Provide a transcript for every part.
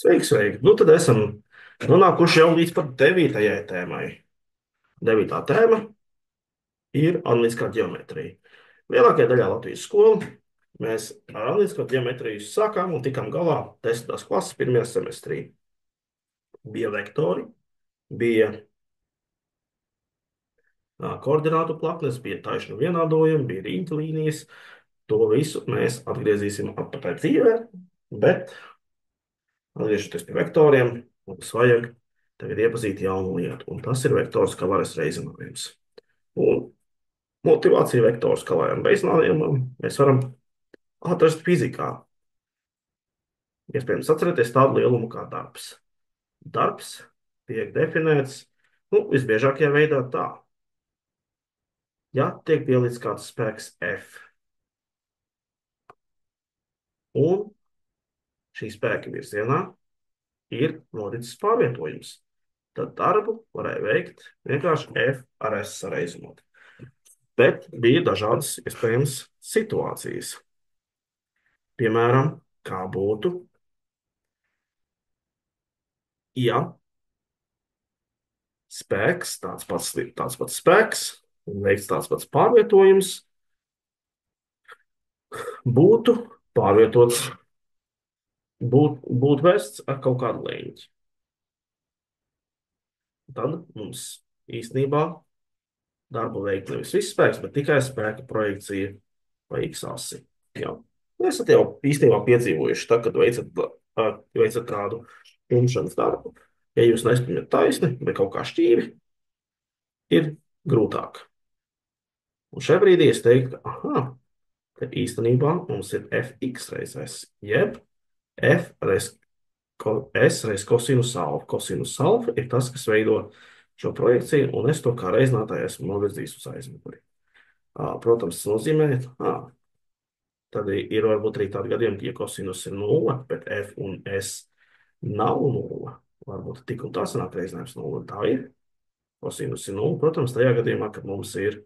Sveiki, sveiki. Nu, tad esam nonākuši jau līdz pat 9. tēmai. 9. tēma ir analītiskā ģeometrija. Lielākajā daļā Latvijas skolu mēs ar analītisko ģeometriju sākām un tikām galā 10. klases pirmajā semestrī. Bija vektori, bija koordinātu plaknes, bija taisnu vienādojumi, bija riņķa līnijas. To visu mēs atgriezīsim atpakaļ dzīvē, bet atgriežoties pie vektoriem, mums vajag tagad iepazīt jaunu lietu, un tas ir vektors skalares reizinājums. Un motivācija vektors skalējam reizinājumam mēs varam atrast fizikā. Iespējams atcerēties tādu lielumu kā darbs. Darbs tiek definēts, visbiežākajā veidā tā. Ja tiek pielikts kāds spēks F, un šī spēka virzienā ir noticis pārvietojums, tad darbu varēja veikt vienkārši F ar S sareizinot. Bet bija dažādas iespējamas situācijas. Piemēram, kā būtu, ja spēks, tāds pats spēks un veikts tāds pats pārvietojums būtu pārvietots, būtu vests ar kaut kādu leņķi. Tad mums īstenībā darbu veikt nevis viss spēks, bet tikai spēka projekcija pa x-asi. Mēs esat jau īstenībā piedzīvojuši, tad, kad veicat kādu tumšanas darbu. Ja jūs nespējat taisni, bet kaut kā šķīvi, ir grūtāk. Un šajā brīdī es teiktu, ka īstenībā mums ir fx reiz s, jeb f reiz s reiz kosinus alfa. Kosinus alfa ir tas, kas veido šo projekciju, un es to kā reizinātāju esmu novirzījis uz aizmuguri. Protams, tas nozīmē, tad ir varbūt arī tādi gadījumi, ja kosinus ir 0, bet f un s nav 0. Varbūt tik un tā sanāk reizinājums 0, un tā ir. Kosinus ir 0, protams, tajā gadījumā, kad mums ir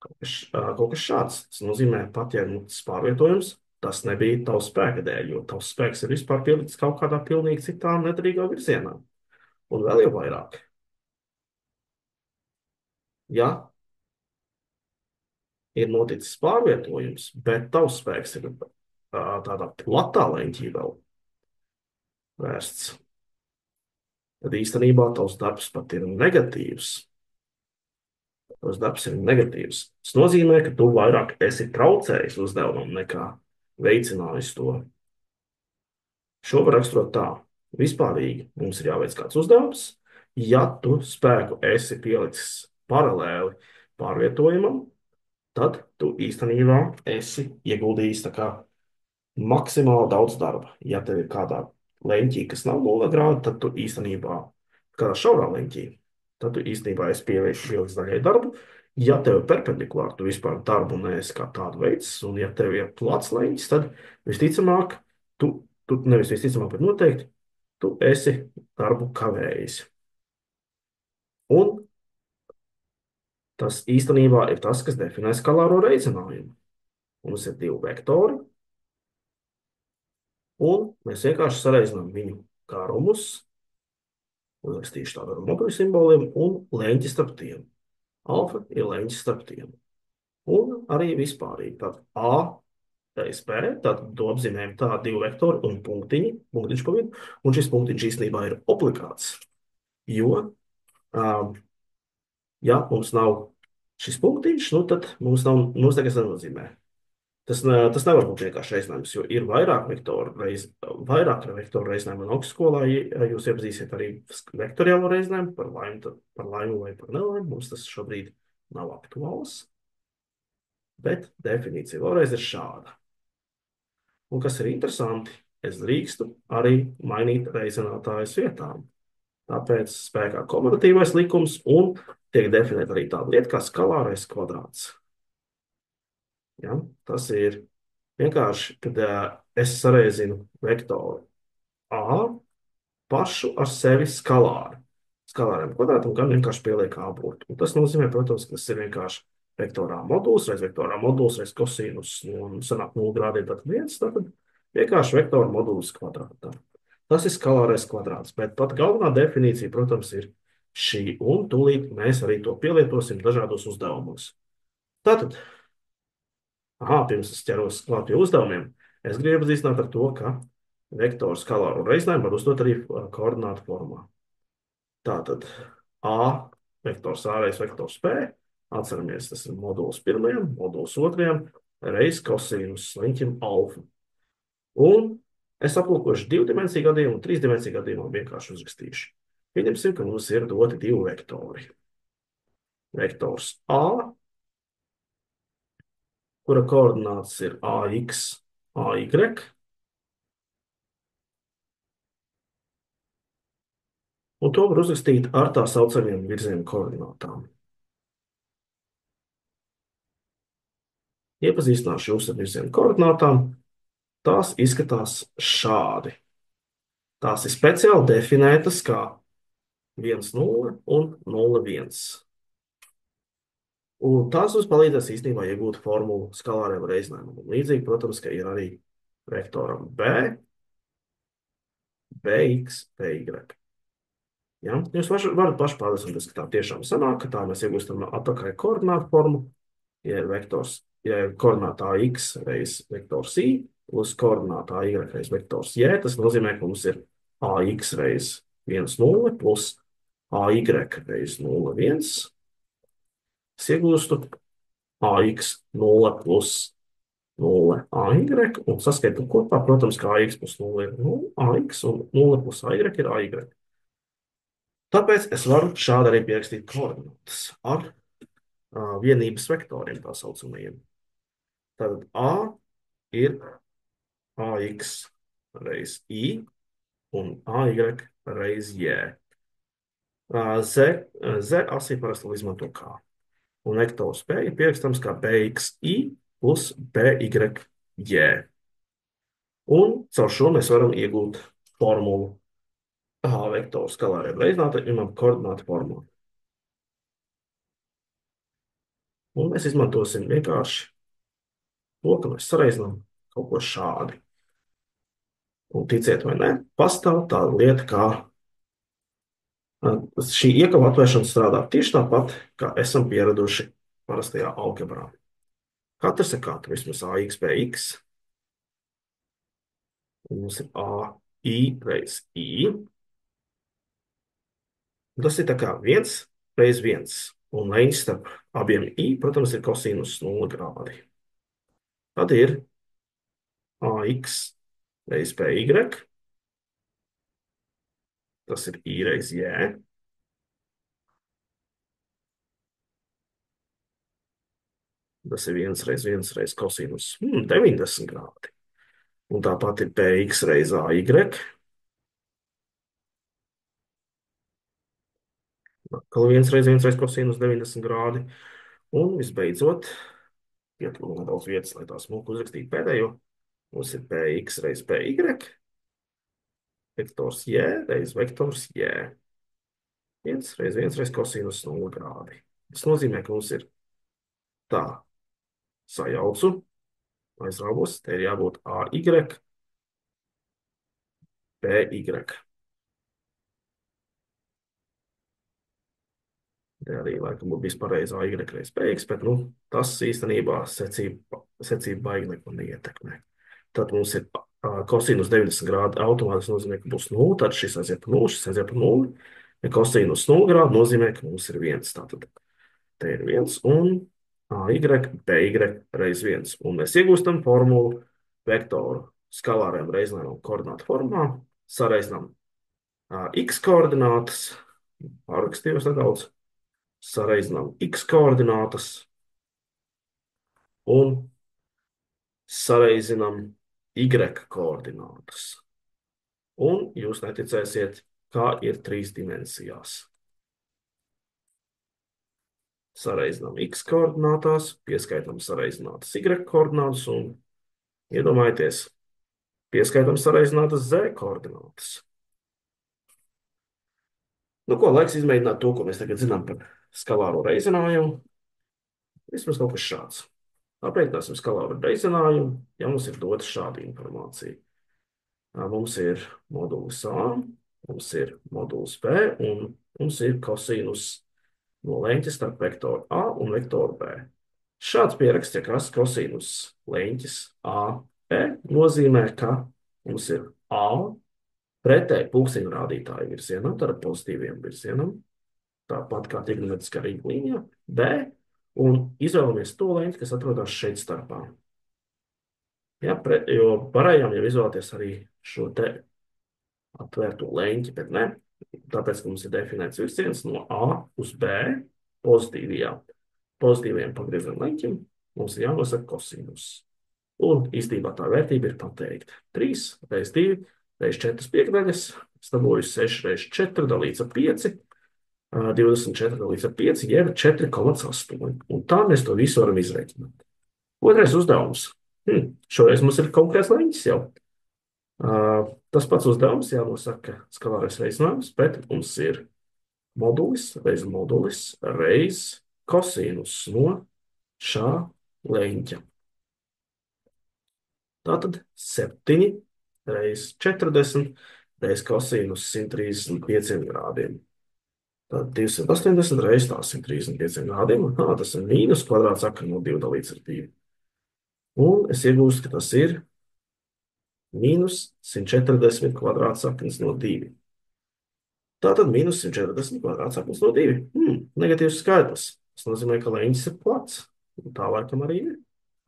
kaut kas šāds. Tas nozīmē, pat ja tas pārvietojums, tas nebija tavs spēka dēļ, jo tavs spēks ir vispār pielikts kaut kādā pilnīgi citā nedarīgā virzienā. Un vēl jau vairāk. Ja ir noticis pārvietojums, bet tavs spēks ir tādā platā leņķī vēl vērsts, tad īstenībā tavs darbs pat ir negatīvs. Tavs darbs ir negatīvs. Tas nozīmē, ka tu vairāk esi traucējis uzdevumam nekā veicinājis to. Šo var raksturot tā. Vispārīgi mums ir jāveic kāds uzdevums. Ja tu spēku esi pielicis paralēli pārvietojumam, tad tu īstenībā esi ieguldījis tā kā maksimāli daudz darba. Ja tev ir kādā leņķī, kas nav 0 grādi, tad tu īstenībā, kādā šaurā leņķī, tad tu īstenībā esi pielicis daļai darbu. Ja tev ir perpendikulāri, tu vispār darbu neesi kā tādu veids, un ja tev ir plats leņķis, tad visticamāk, tu nevis visticamāk, bet noteikti, tu esi darbu kavējis. Un tas īstenībā ir tas, kas definē skalāro reizinājumu. Mums ir divi vektori, un mēs vienkārši sareizinām viņu garumus, uzrakstīšu tādu ar moduļu simboliem, un leņķi starp tiem. Alfa ir leņķis starp tiem. Un arī vispārīgi. Tad A reiz B, tad to apzīmējam tā divi vektori un punktiņš pa vidu, un šis punktiņš īstenībā ir obligāts. Jo, ja mums nav šis punktiņš, tad mums nekas nenozīmē. Tas nevar būt vienkārši reizinājums, jo ir vairāk vektoru reizinājumu un augstskolā, ja jūs iepazīsiet arī vektoriālo reizinājumu par laimu vai par nelaimu. Mums tas šobrīd nav aktuāls, bet definīcija vēlreiz ir šāda. Un kas ir interesanti, es drīkstu arī mainīt reizinātājas vietām. Tāpēc spēkā komutatīvais likums un tiek definēta arī tāda lieta kā skalārais kvadrāts. Ja, tas ir vienkārši, kad es sareizinu vektoru A pašu ar sevi skalāri. Skalāriem kvadrātam gan vienkārši pieliek A burtu. Un tas nozīmē, protams, ka tas ir vienkārši vektorā moduls reiz kosinus, un sanāk 0 grādiem tad 1, tad Vienkārši vektoru modulis kvadrātā. Tas ir skalārais kvadrāts, bet pat galvenā definīcija, protams, ir šī, un tūlīt mēs arī to pielietosim dažādos uzdevumos. Tātad, pirms es ķeros klāt pie uzdevumiem, es gribu iepazīstināt ar to, ka vektoru skalāru reizinājumu var uzdot arī koordinātu formā. Tātad A, vektors A reiz vektors B, atceramies, tas ir moduls pirmajam, moduls otrajam, reiz kosinus sliņķim alfa. Un es aplūkošu divdimensiju gadījumu un trīsdimensiju gadījumu vienkārši uzrakstīšu. Pieņemsim, ka mums ir doti divi vektori. Vektors A, kura koordināts ir AX, AY, un to var uzrakstīt ar tā saucamiem virzienu koordinātām. Iepazīstināšu jūs ar virzienu koordinātām. Tās izskatās šādi. Tās ir speciāli definētas kā 1, 0 un 0, 1. Un tās mums palīdzēs īstenībā iegūt formulu skalāriem reizinājumam. Līdzīgi, protams, ka ir arī vektoram B, Bx, By. Ja? Jūs varat paši pārliecināties, ka tā tiešām sanāk, ka tā mēs iegūstam atpakaļ koordinātu formu. Ja ir koordināta AX reiz vektors I plus koordināta AY reiz vektors J, tas nozīmē, ka mums ir AX reiz 1, 0 plus AY reiz 0, 1. Es iegūstu AX 0 plus 0 AY un saskaitam kopā, protams, ka AX plus 0 ir 0, AX un 0 plus AY ir AY. Tāpēc es varu šādi arī pierakstīt koordinātas ar vienības vektoriem tā saucamajiem. Tātad A ir AX reiz I un AY reiz J. Z asī parasti izmanto kā. Un vektors B ir pierakstams kā BXI plus BYJ. Un caur šo mēs varam iegūt formulu vektoru skalāriem reizinājumam koordinātu formā. Un mēs izmantosim vienkārši to, ka mēs sareizinām kaut ko šādi. Un ticiet vai ne, pastāv tāda lieta, kā šī iekava atvēršana strādā tieši tāpat, kā esam pieraduši parastajā algebrā. Katrs ir katru, vismaz AX, BX. Un mums ir AI reiz I. Tas ir tā kā 1 reiz 1. Un leņķis starp abiem I, protams, ir kosinus 0 grādi. Tad ir AX reiz BY. Tas ir I reiz J. Tas ir 1 reiz 1 reiz kosinus 90 grādi. Un tāpat ir BX reiz AY. Atkal 1 reiz 1 reiz kosinus 90 grādi. Un visbeidzot, pietrūkst nedaudz vietas, lai tā smuku uzrakstītu pēdējo. Mums ir BX reiz BY. Vektors J reiz vektors J. 1 reiz 1 reiz kosinus 0 grādi. Tas nozīmē, ka mums ir tā sajaucu, aizraubos, te ir jābūt AY, BY. Te arī, laikam, būtu bijis pareizi AY reiz BX, bet, tas īstenībā secība baigi neko neietekmē. Tad mums ir kosinus 90 grādi automātiski nozīmē, ka būs 0, tad šis aiziet par 0, šis aiziet par 0. Ja kosinus 0 grādi nozīmē, ka mums ir 1. Tātad te ir 1 un AY, BY reiz 1. Un mēs iegūstam formulu vektoru skalāriem reizinājumam koordinātu formā, sareizinām x koordinātas, pārrakstījos nedaudz, sareizinām x koordinātas un sareizinām y koordinātas. Un jūs neticēsiet, kā ir 3 dimensijās. Sareizinām x koordinātās, pieskaitām sareizinātas y koordinātas un iedomājieties, pieskaitām sareizinātas z koordinātas. Ko, laiks izmēģināt to, ko mēs tagad zinām par skalāro reizinājumu. Vismaz kaut kas šāds. Aprēķināsim skalāru reizinājumu, ja mums ir dota šāda informācija. Mums ir modulis A, mums ir modulis B, un mums ir kosinus no leņķa starp vektoru A un vektoru B. Šāds pieraksts, ja kas kosinus leņķis AB, nozīmē, ka mums ir A pretēji pulksteņa rādītāju virzienam, tad ar pozitīviem virzienam, tāpat kā trigonometriskā rīņa līnijā, B, un izvēlamies to leņķi, kas atrodas šeit starpā. Ja, jo varējām jau izvēlēties arī šo te atvērto leņķi, bet ne, tāpēc, ka mums ir definēts virziens no A uz B pozitīvajiem pagrieziena leņķim, mums ir jānosaka kosinus. Un īstenībā tā vērtība ir pateikta. 3 reiz 2 reiz 4 piekdaļas, dabūju 6 reiz 4 dalīts ar 5, 24 dalīts ar 5, jeb 4,8. Un tā mēs to visu varam izreikināt. Otrais uzdevums. Šoreiz mums ir konkrēts leņķis jau. Tas pats uzdevums jānosaka skalārais reizinājums, bet mums ir modulis reiz kosinus no šā leņķa. Tātad 7 reiz 40 reiz kosinus 135 grādiem. Tad 280 reiz tā 135 grādiem. Tas ir mīnus kvadrāts sakra no 2 dalīts ar 2. Un es iegūstu, ka tas ir mīnus 140 kvadrātsaknes no 2. Tātad mīnus 140 kvadrātsaknes no 2. Negatīvs skaitlis. Tas nozīmē, ka leņķis ir plats. Un tā laikam arī ir.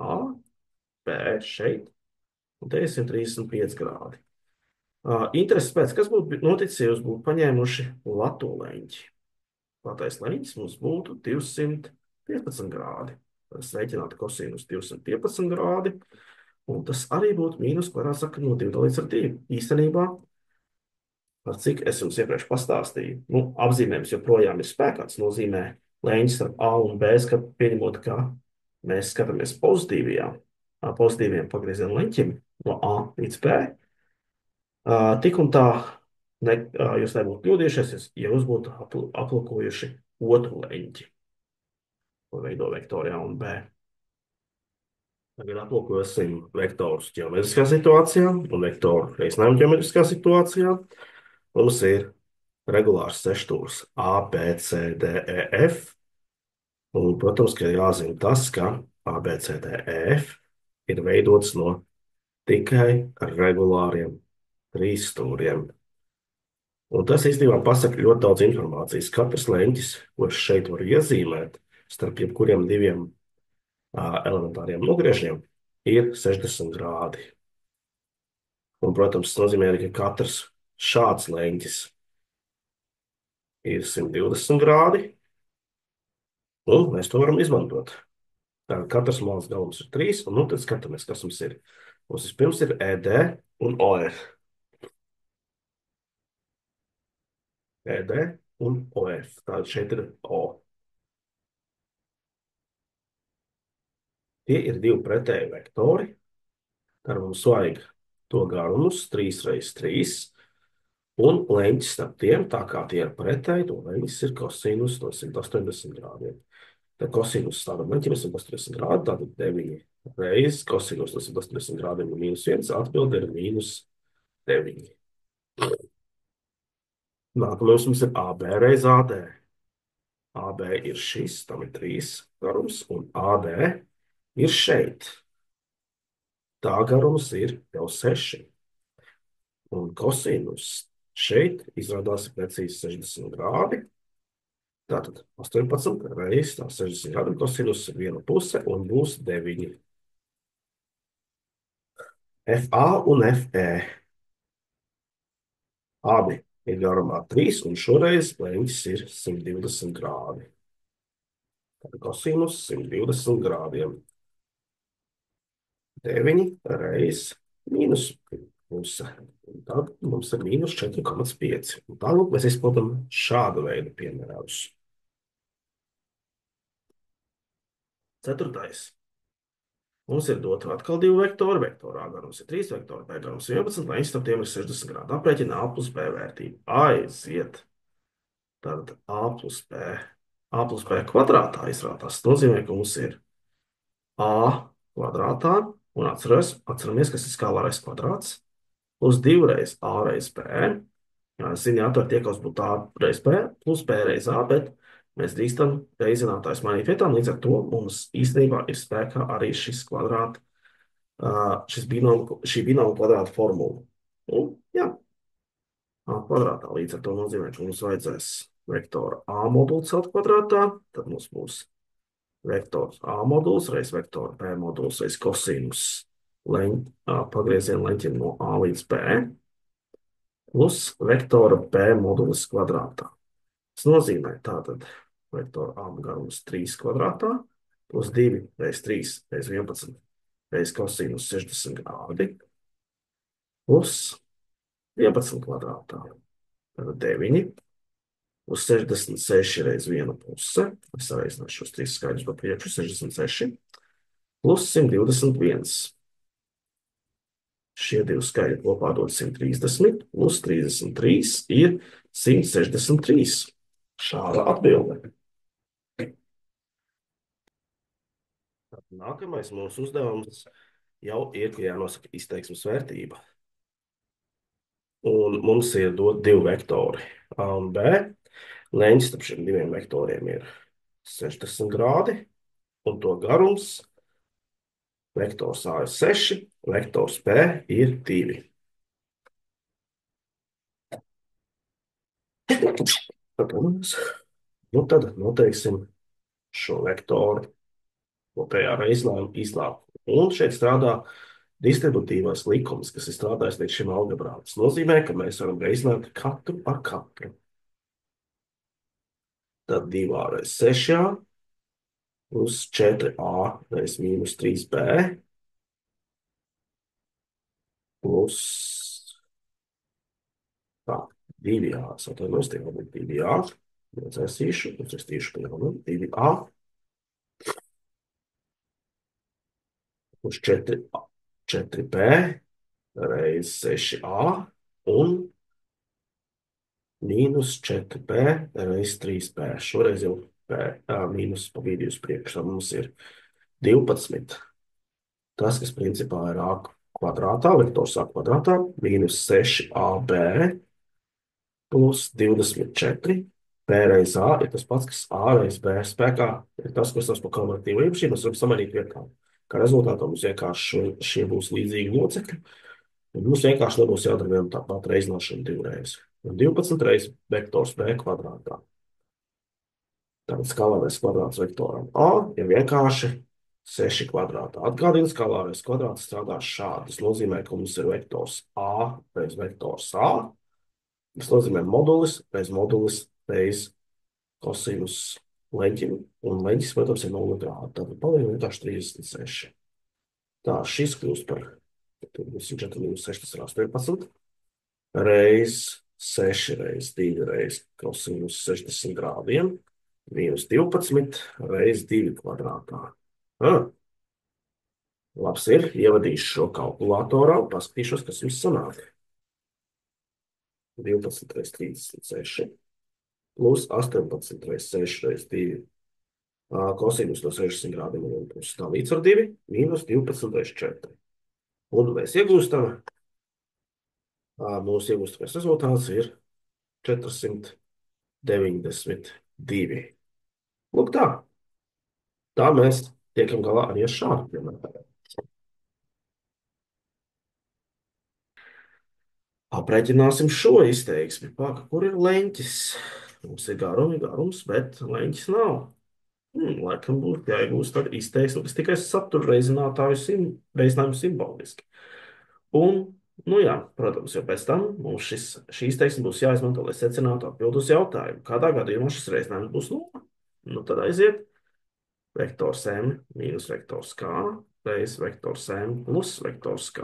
A, B šeit. Un te ir 135 grādi. Intereses pēc, kas būtu noticis, ja jūs būtu paņēmuši lato leņķi? Latais leņķis mums būtu 215 grādi. Es rēķinātu kosinus 215 grādi. Un tas arī būtu mīnus kvadrātsakra no 2 dalīts ar 2. Īstenībā, ar cik es jums iepriekš pastāstīju, apzīmējums joprojām ir spēkā. Tas nozīmē leņķis starp A un B, pieņemot, ka mēs skatāmies pozitīviem pagrieziena leņķim no A līdz B. Tik un tā, jūs nebūtu kļūdījušies, ja jūs būtu aplūkojuši otru leņķi, ko veido vektori A un B. Tagad aplūkosim vektorus ģeometriskā situācijā un vektoru reizinājumu ģeometriskā situācijā. Mums ir regulārs sešstūris A, B, C, D, E, F. Un, protams, ka jāzina tas, ka A, B, C, D, E, F ir veidots no tikai regulāriem trīsstūriem. Un tas īstenībā pasaka ļoti daudz informācijas. Katrs leņķis, ko es šeit varu iezīmēt, starp jebkuriem diviem elementāriem nogriežņiem, ir 60 grādi. Un, protams, tas nozīmē arī, ka katrs šāds leņķis ir 120 grādi, un mēs to varam izmantot. Tātad katrs malas galums ir 3, un tad skatāmies, kas mums ir. Mums vispirms ir ED un OF. ED un OF. Tātad šeit ir O. Tie ir divi pretēji vektori. Tad mums vajag to garumus 3 reiz 3. Un leņķis starp tiem, tā kā tie ir pretēji, to leņķis ir kosinus no 180 grādiem. Tad kosinus tādam leņķim ir 180 grādi, tātad 9 reizes kosinus no 180 grādiem ir -1, atbilde ir -9. Nākamais mums ir AB reiz AD. AB ir šis, tam ir 3 garums, un AD ir šeit. Tā garums ir jau 6. Un kosinus šeit izrādās precīzi 60 grādi. Tātad 18 reizes tā 60 grādi, kosinus ir viena puse un būs 9. FA un FE. Abi ir garumā 3, un šoreiz leņķis ir 120 grādi. Tātad kosinus 120 grādiem. 9 reizes mīnus puse. Un tad mums ir -4,5. Un tālāk mēs izpildām šādu veidu piemērus. 4. Mums ir dota atkal 2 vektori. Vektorā garums ir 3, vektora B garums 11, leņķis starp tiem ir 60 grādi. Aprēķina A plus B vērtību. Aiziet. Tad A plus B kvadrātā izrādās. Tas nozīmē, ka mums ir A kvadrātā, un atceramies, kas ir skalārais kvadrāts. plus 2 reiz A reiz B. Zini, atvērt iekals būtu A reiz B plus B reiz A, bet mēs drīkstam reizinātājs mainīt vietām, līdz ar to mums īstenībā ir spēkā arī šī binomu kvadrāta formula. Un, jā, A kvadrātā līdz ar to nozīmē, ka mums vajadzēs vektoru A modulu celt kvadrātā, tad mums būs vektors A moduls reiz vektoru B moduls reiz kosinus pagrieziena leņķim no A līdz B plus vektora B modulis kvadrātā. Tas nozīmē tātad vektora A garums 3 kvadrātā plus 2 reiz 3 reiz 11 reiz kosinus 60 grādi plus 11 kvadrātā. Tātad 9 plus 66 reiz 1 puse. Es sareizināšu šos trīs skaidrus pa priekšu. 66 plus 121. Šie divi skaļi kopā dod 130, plus 33 ir 163. Šāda atbilde. Nākamais mūsu uzdevums jau ir, ka jānosaka izteiksmes vērtība. Un mums ir dot divi vektori, A un B. Leņķis starp šiem diviem vektoriem ir 60 grādi, un to garums vektors A ir 6, vektors B ir 2. Tad noteiksim šo vektoru kopējā izlāpu. Un šeit strādā distributīvais likums, kas ir strādājis līdz šim algebrā. Tas nozīmē, ka mēs varam reizināt katru ar katru. Tad 2A reiz 6A plus 4A reiz mīnus 3B plus 2A. Es atvainojos, tie varbūt 2A. Iedzēsīšu, uzrakstīšu pilnu 2A plus 4B reiz 6A un mīnus 4B reiz 3B. Šoreiz jau mīnus pa vidu uz priekšu. Mums ir 12. Tas, kas principā ir A kvadrātā, vektors A kvadrātā, mīnus 6AB plus 24. B reiz A ir tas pats, kas A reiz B spēkā ir tas, ko sauc par konvertīvu īpašību. Mēs varam samainīt vietām. Kā rezultātā mums vienkārši šie būs līdzīgi locekļi. Un mums vienkārši nebūs jādara viena tā pati reizināšana divreiz. Un 12 reiz vektors B kvadrātā. Tātad skalārais kvadrāts vektoram A ir vienkārši 6 kvadrātā. Atgādina, skalārais kvadrāts strādās šādi. Tas nozīmē, ka mums ir vektors A reiz vektors A. Tas nozīmē modulis reiz kosinus leņķim. Un leņķis, protams, ir 0 grādi. Tātad paliek vienkārši 36. Tā, šis kļūst par 4 minus 6, tas ir 18. Reiz 6 reiz 2 reiz kosinus 60 grādiem. Minus 12 reiz 2 kvadrātā. Labs ir, ievadīšu šo kalkulatorā un paskatīšos, kas jums sanāk. 12 reiz 36 plus 18 reiz 6 reiz 2 kosinus no 60 grādiem un puses tā līdz ar 2 minus 12 reiz 4. Un mēs iegūstam, mūsu iegūstamais rezultāts ir 492. Lūk tā. Tā mēs tiekam galā arī ar šādu piemēru. Aprēķināsim šo izteiksmi. Kur ir leņķis? Mums ir garums, bet leņķis nav. Laikam būtu jāiegūst tāda izteiksme, kas tikai satur reizinājumu simboliski. Un, nu jā, protams, jo pēc tam mums šī izteiksme būs jāizmanto, lai secinātu atbildu uz jautājumu. Kādā gadījumā šis reizinājums būs 0? Nu, tad aiziet vektors M mīnus vektors K reiz vektors M plus vektors K.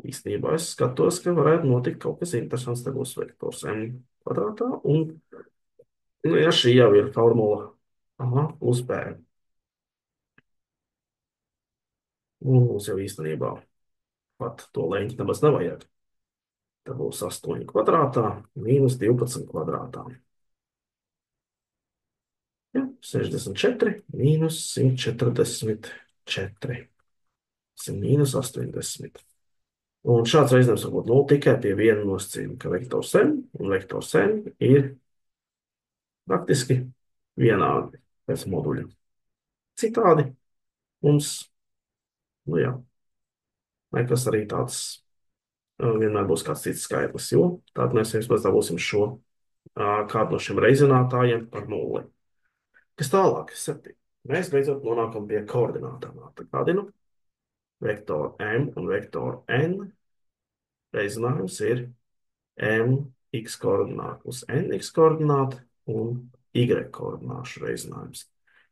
Īstenībā es skatos, ka varētu notikt kaut kas interesants. Te būs vektors M kvadrātā un, nu, ja šī jau ir formula A plus B. Un mums jau īstenībā pat to leņķi nemaz nevajag. Te būs 8 kvadrātā mīnus 12 kvadrātā. Ja, 64 mīnus 144. Mīnus 80. Un šāds reizinājums var būt nulle tikai pie viena nosacījuma, ka vektors n un vektors n ir praktiski vienādi pēc moduļa. Citādi mums, nu jā, nekas arī tāds vienmēr būs kāds cits skaitlis, jo tātad mēs vismaz dabūsim šo kādu no šiem reizinātājiem par nulli. Kas tālāk? 7. Mēs beidzot nonākam pie koordinātām. Atgādinu, vektoru m un vektoru n reizinājums ir mx koordināti plus nx koordināti un y koordināšu reizinājums.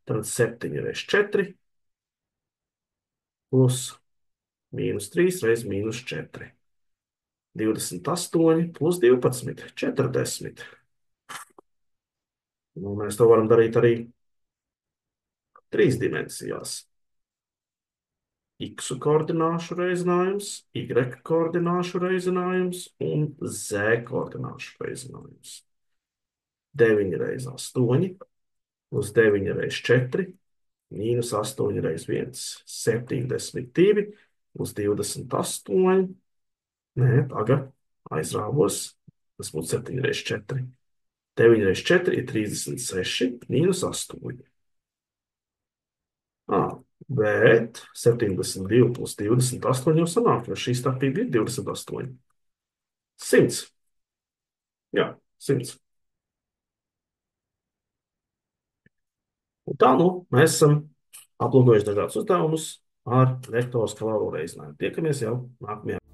Tad 7 reiz 4 plus mīnus 3 reiz mīnus 4. 28 plus 12, 40. Nu, mēs to varam darīt arī 3 dimensijās. X koordināšu reizinājums, Y koordināšu reizinājums un Z koordināšu reizinājums. 9 reiz 8 plus 9 reiz 4 mīnus 8 reiz 1, 72 plus 28. Nē, tagad aizrāvos. Tas būtu 7 reiz 4. 9 reiz 4 ir 36 mīnus 8. Bet 72 plus 28 jau sanāk, jo šī starpība ir 28. 100. Jā, 100. Un tā, nu, mēs esam aplūkojuši dažādus uzdevumus ar vektoru skalaru reizinājumu. Tiekamies jau nākamajā.